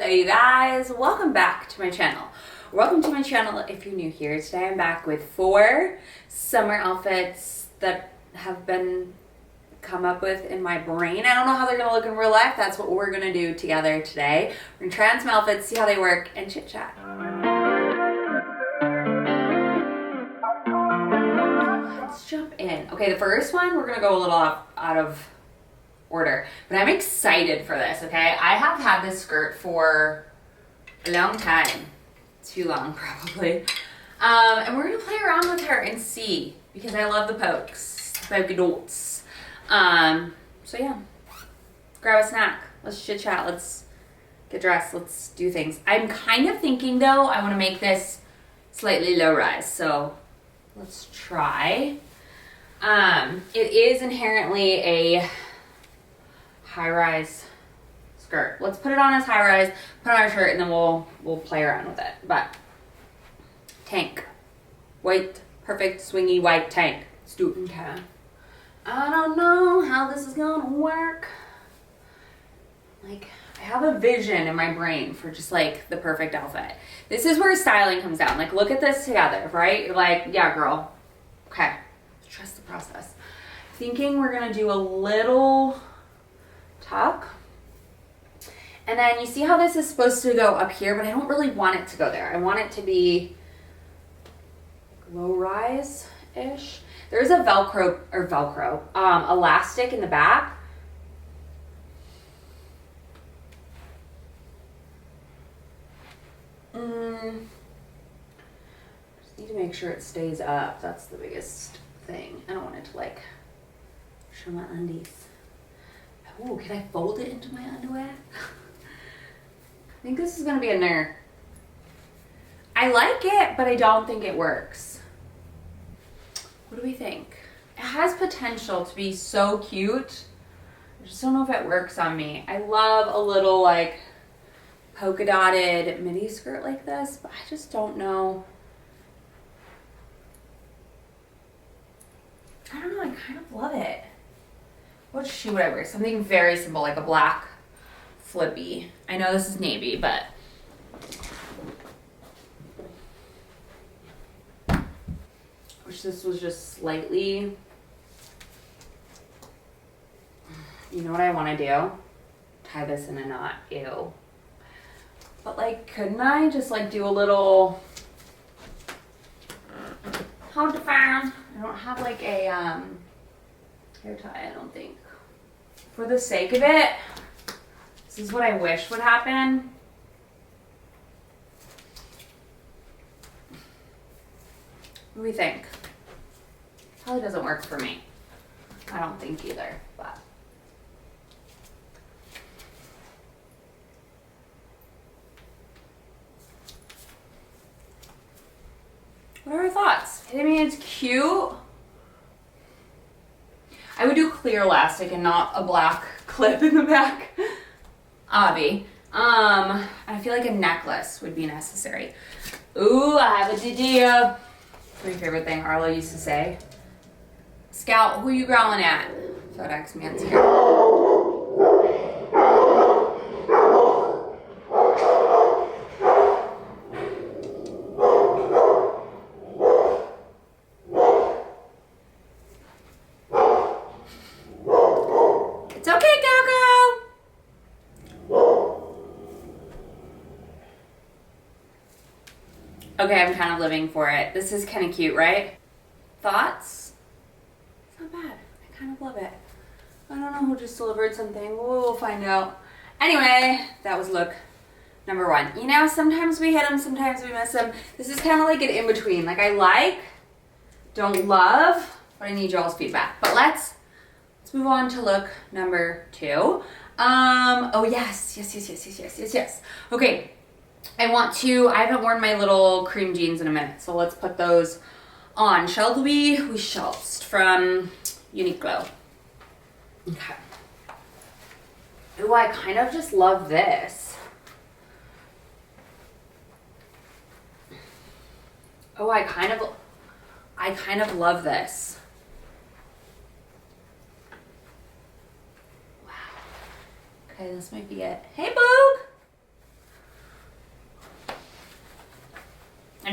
Hello you guys, welcome back to my channel. Welcome to my channel if you're new here. Today I'm back with 4 summer outfits that have been come up with in my brain. I don't know how they're gonna look in real life. That's what we're gonna do together today. We're gonna try on some outfits, see how they work, and chit chat. Let's jump in. Okay, the first one, we're gonna go a little out of order, but I'm excited for this, okay? I have had this skirt for a long time. Too long, probably. And we're gonna play around with her and see, because I love the pokes, polka dots. So yeah, grab a snack. Let's chit chat. Let's get dressed. Let's do things. I'm kind of thinking though, I want to make this slightly low rise. So let's try. It is inherently a high rise skirt. Let's put it on as high rise, put on our shirt, and then we'll play around with it. But tank, white, perfect swingy white tank. Let's do it. Okay. I don't know how this is gonna work. Like, I have a vision in my brain for just like the perfect outfit. This is where styling comes down. Like, look at this together, right? You're like, yeah, girl. Okay, trust the process. Thinking we're gonna do a little tuck. And then you see how this is supposed to go up here, but I don't really want it to go there. I want it to be low rise-ish. There's a Velcro elastic in the back. Just need to make sure it stays up. That's the biggest thing. I don't want it to like show my undies. Oh, can I fold it into my underwear? I think this is gonna be a nerd. I like it, but I don't think it works. What do we think? It has potential to be so cute. I just don't know if it works on me. I love a little like polka dotted midi skirt like this, but I just don't know. I don't know, I kind of love it. What shoe would I wear? Something very simple, like a black flippy. I know this is navy, but I wish this was just slightly, you know what I want to do? Tie this in a knot. Ew. But like, couldn't I just like do a little, hard to find? I don't have like a hair tie, I don't think. For the sake of it, this is what I wish would happen. What do we think? Probably doesn't work for me. I don't think either, but. What are our thoughts? I mean, it's cute. I would do clear elastic and not a black clip in the back. Obvi. I feel like a necklace would be necessary. Ooh, I have a idea. My favorite thing Arlo used to say. Scout, who you growling at? FedEx man's here. It's okay, Coco. Okay, I'm kind of living for it. This is kind of cute, right? Thoughts? It's not bad. I kind of love it. I don't know who just delivered something. We'll find out. Anyway, that was look number 1. You know, sometimes we hit them, sometimes we miss them. This is kind of like an in-between. Like, I like, don't love, but I need y'all's feedback. But let's move on to look number 2. Oh yes. Okay, I haven't worn my little cream jeans in a minute, so let's put those on. Shall we? We shall. From Uniqlo. Okay. Ooh, I kind of just love this. Oh, I kind of love this. Wow. Okay, this might be it. Hey, Boog!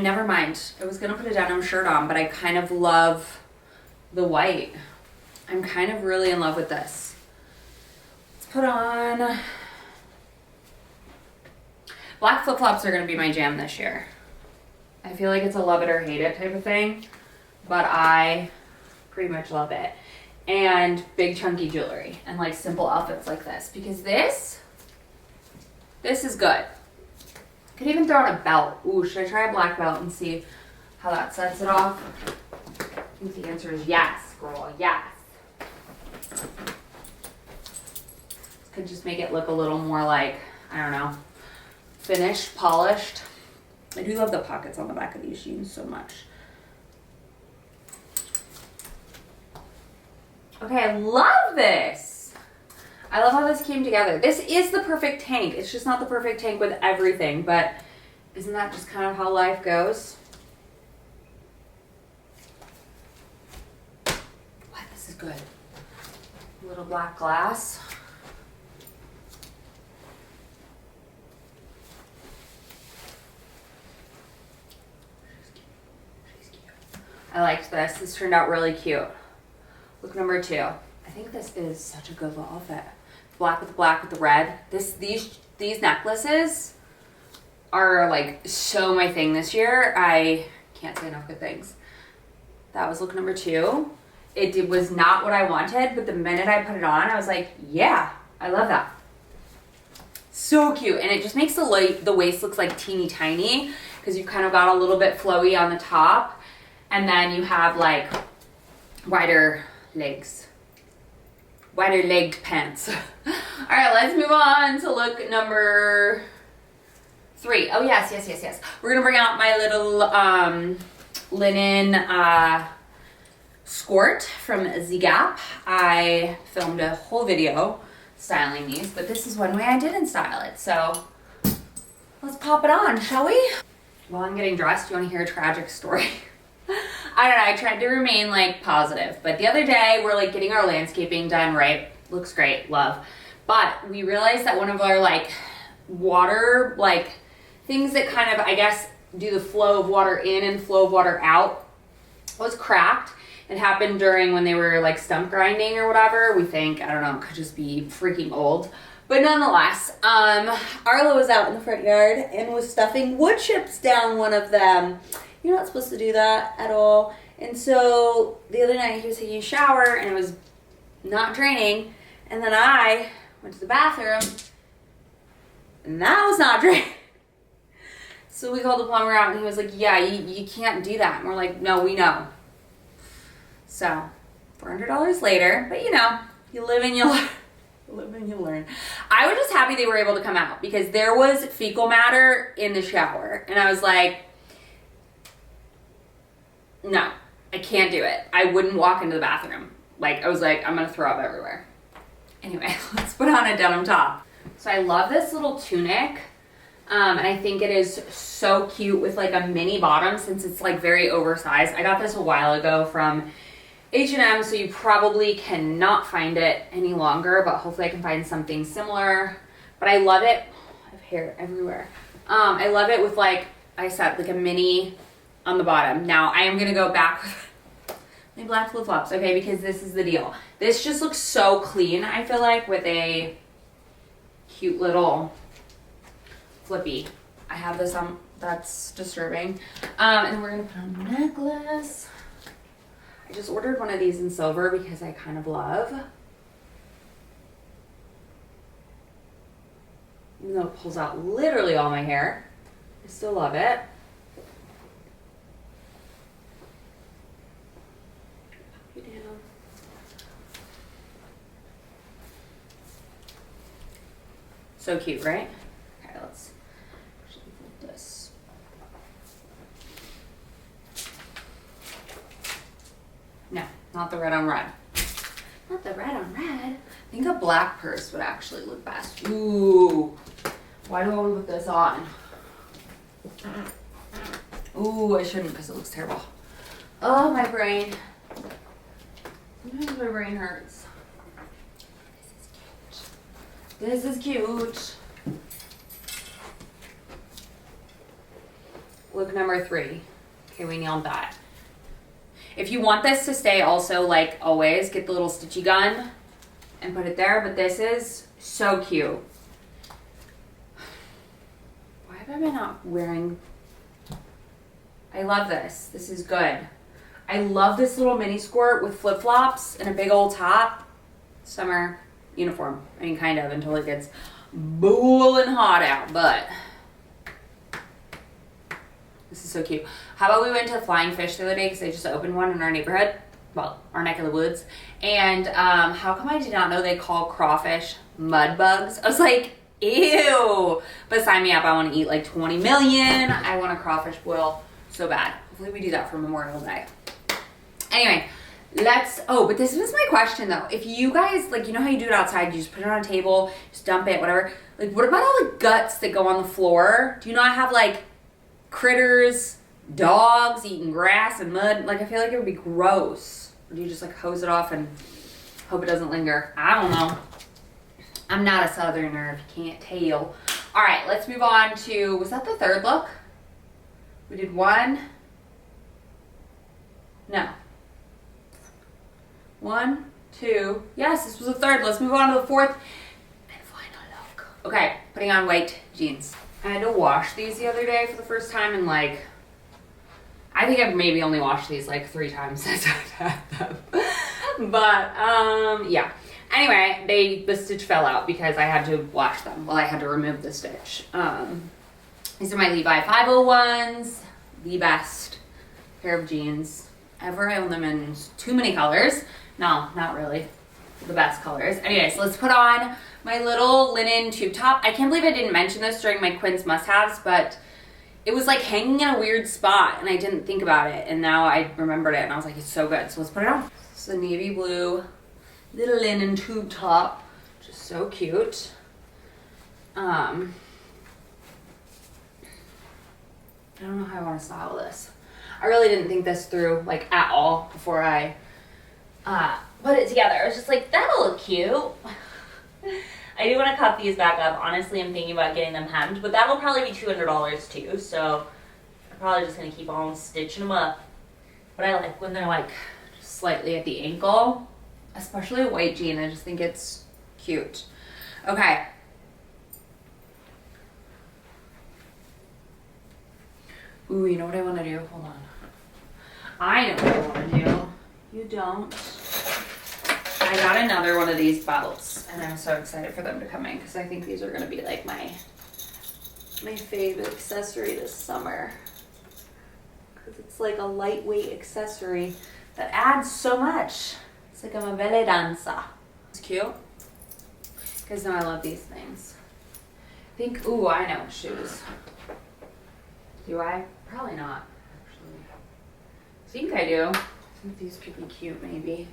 And never mind. I was gonna put a denim shirt on, but I kind of love the white. I'm kind of really in love with this. Let's put on... Black flip-flops are gonna be my jam this year. I feel like it's a love it or hate it type of thing, but I pretty much love it. And big chunky jewelry and like simple outfits like this, because this is good. Could even throw on a belt. Ooh, should I try a black belt and see how that sets it off? I think the answer is yes, girl, yes. Could just make it look a little more like, I don't know, finished, polished. I do love the pockets on the back of these jeans so much. Okay, I love this. I love how this came together. This is the perfect tank. It's just not the perfect tank with everything, but isn't that just kind of how life goes? What, this is good. A little black glass. I liked this. This turned out really cute. Look number 2. I think this is such a good little outfit. Black with the red. These necklaces are like so my thing this year. I can't say enough good things. That was look number 2. It was not what I wanted, but the minute I put it on, I was like, yeah, I love that. So cute. And it just makes the waist looks like teeny tiny because you've kind of got a little bit flowy on the top. And then you have like wider legs. Wider legged pants. All right, let's move on to look number 3. Oh yes. We're gonna bring out my little linen skirt from The Gap. I filmed a whole video styling these, but this is one way I didn't style it. So let's pop it on, shall we? While I'm getting dressed, do you wanna hear a tragic story? I don't know, I tried to remain like positive, but the other day we're like getting our landscaping done, right? Looks great, love. But we realized that one of our like water, like things that kind of, I guess, do the flow of water in and flow of water out was cracked. It happened during when they were like stump grinding or whatever. We think, I don't know, it could just be freaking old. But nonetheless, Arlo was out in the front yard and was stuffing wood chips down one of them. You're not supposed to do that at all. And so the other night he was taking a shower and it was not draining. And then I went to the bathroom and that was not draining. So we called the plumber out and he was like, yeah, you can't do that. And we're like, no, we know. So $400 later, but you know, you live and you learn. Live and you learn. I was just happy they were able to come out because there was fecal matter in the shower. And I was like, no, I can't do it. I wouldn't walk into the bathroom. Like, I was like, I'm gonna throw up everywhere. Anyway, let's put on a denim top. So I love this little tunic. And I think it is so cute with like a mini bottom since it's like very oversized. I got this a while ago from H&M, so you probably cannot find it any longer, but hopefully I can find something similar. But I love it. I have hair everywhere. I love it with, like I said, like a mini on the bottom. Now I am gonna go back with my black flip-flops, okay, because this is the deal. This just looks so clean, I feel like, with a cute little flippy. I have this on, that's disturbing. And then we're gonna put on a necklace. I just ordered one of these in silver because I kind of love. Even though it pulls out literally all my hair, I still love it. So cute, right? Okay, let's actually flip this. No, not the red on red. Not the red on red. I think a black purse would actually look best. Ooh. Why do I want to put this on? Ooh, I shouldn't because it looks terrible. Oh, my brain. Sometimes my brain hurts. This is cute. look number 3. Okay, we nailed that. If you want this to stay also, like always, get the little stitchy gun and put it there, but this is so cute. Why have I been not wearing? I love this. This is good. I love this little mini skirt with flip-flops and a big old top. Summer uniform. I mean, kind of, until it gets boiling hot out, but this is so cute. How about we went to Flying Fish the other day because they just opened one in our neighborhood, well, our neck of the woods. And how come I did not know they call crawfish mud bugs? I was like, ew. But sign me up. I want to eat like 20 million. I want a crawfish boil so bad. Hopefully we do that for Memorial Day. Anyway, but this was my question though. If you guys, like, you know how you do it outside, you just put it on a table, just dump it, whatever. Like, what about all the guts that go on the floor? Do you not have like critters, dogs eating grass and mud? Like, I feel like it would be gross. Or do you just like hose it off and hope it doesn't linger? I don't know. I'm not a southerner if you can't tell. All right, let's move on to, was that the third look? We did 1. No. 1, 2. Yes, this was the third. Let's move on to the 4th and final look. Okay, putting on white jeans. I had to wash these the other day for the first time in like, I think I've maybe only washed these like 3 times since I've had them. But, yeah. Anyway, the stitch fell out because I had to wash them. Well, I had to remove the stitch. These are my Levi 501s. The best pair of jeans ever. I own them in too many colors. No, not really. The best colors. Anyways, let's put on my little linen tube top. I can't believe I didn't mention this during my Quinn's must-haves, but it was like hanging in a weird spot and I didn't think about it. And now I remembered it and I was like, it's so good. So let's put it on. It's the navy blue little linen tube top. Just so cute. I don't know how I want to style this. I really didn't think this through like at all before I put it together. I was just like, that'll look cute. I do want to cut these back up. Honestly, I'm thinking about getting them hemmed, but that'll probably be $200 too. So I'm probably just gonna keep on stitching them up. But I like when they're like just slightly at the ankle, especially a white jean. I just think it's cute. Okay. Ooh, you know what I want to do? Hold on. I know what I want to do. You don't. I got another one of these belts, and I'm so excited for them to come in because I think these are going to be like my favorite accessory this summer. Because it's like a lightweight accessory that adds so much. It's like a mavele danza. It's cute. You guys know I love these things. I think, ooh, I know, shoes. Do I? Probably not, actually. I think I do. I think these could be cute, maybe.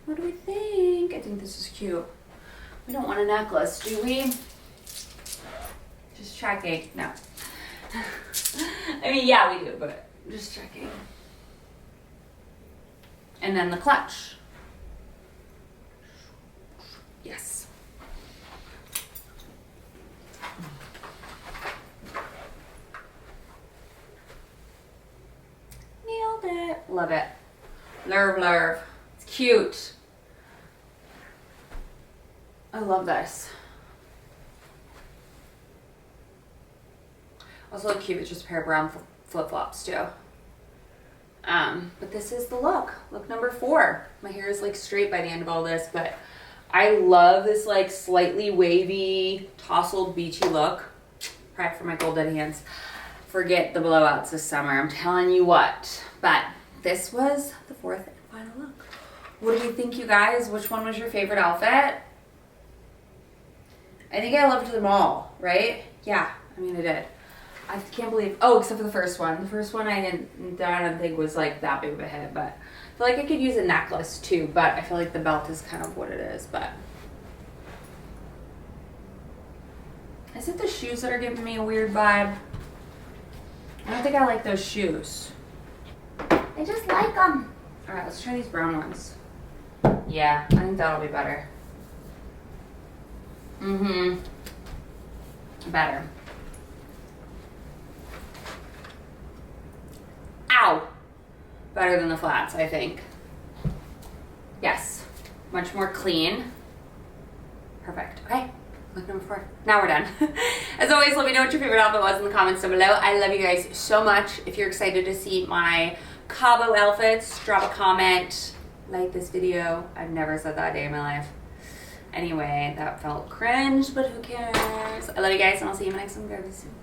What do we think? I think this is cute. We don't want a necklace, do we? Just checking. No. I mean, yeah, we do, but just checking. And then the clutch. Yes. Nailed it. Love it. Lurv, lurv. It's cute. I love this. Also look cute with just a pair of brown flip-flops too. But this is the look. Look number 4. My hair is like straight by the end of all this, but I love this like slightly wavy, tousled, beachy look. Right for my golden hands. Forget the blowouts this summer, I'm telling you what. But this was the 4th and final look. What do you think, you guys? Which one was your favorite outfit? I think I loved them all, right? Yeah, I mean I did. I can't believe, oh, except for the first one. The first one I don't think was like that big of a hit, but I feel like I could use a necklace too, but I feel like the belt is kind of what it is, but. Is it the shoes that are giving me a weird vibe? I don't think I like those shoes. I just like them. All right, let's try these brown ones. Yeah, I think that'll be better. Better. Ow! Better than the flats, I think. Yes, much more clean. Perfect, okay. Look, number 4. Now we're done. As always, let me know what your favorite outfit was in the comments down below. I love you guys so much. If you're excited to see my Cabo outfits, drop a comment, like this video. I've never said that a day in my life. Anyway, that felt cringe, but who cares? I love you guys, and I'll see you in my next one very soon.